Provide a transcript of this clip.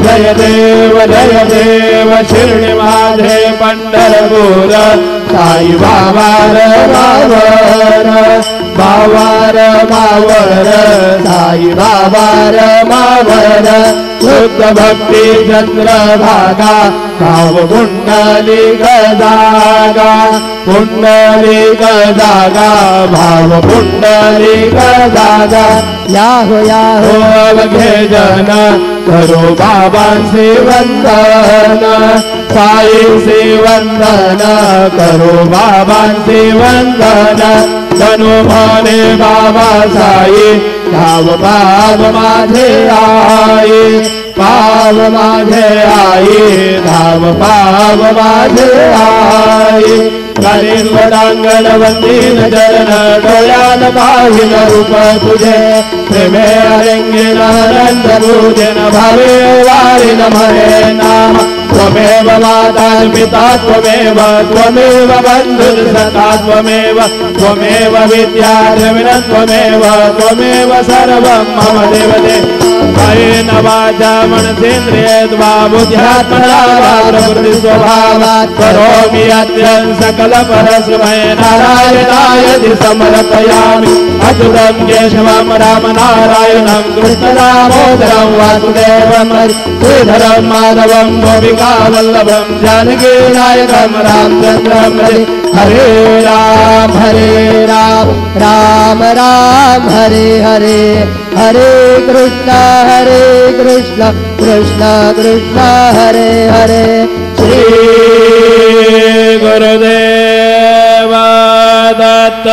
जय देव शिर्डी माझे पंढरपूर साई बाबा मावर मावर मावर साई बाबा मावर शुद्ध भक्ती चंद्रभागा भाव पुंडली गदागा पुंडली गदागा भाव पुंडली गदागा याहो अवघे जन करो बाबांचे वंदन साईंचे वंदन करो बाबांचे वंदन तनु म्हणे बाबा साई धाव पाव माझे आई पाव माझे आई धाव पाव माझे आई करीन वडांगण वंदीन चरण डोळ्यान पाहिन रूप तुझे प्रेमे अरंगीन अनंत पूजन भावे वारिन म्हणे नाम त्वमेव माता पिता त्वमेव त्वमेव बंधुर्सखा त्वमेव त्वमेव विद्या द्रविणं त्वमेव त्वमेव सर्वं मम देवते कायेन वाचा मनसेन्द्रियेर्वा बुद्ध्यात्मना वा प्रकृति स्वभावात् करोमि यद्यत् सकल परस्मै नारायणाय समर्पयामि अच्युतं केशवं राम नारायणं कृष्ण दामोदरं वासुदेवं श्रीधरं माधवं गोपिका वल्लभं जानकी नायकं रामचन्द्रं हरे राम राम राम हरे हरे हरे कृष्ण कृष्ण कृष्ण हरे हरे श्री गुरुदेव दत्त।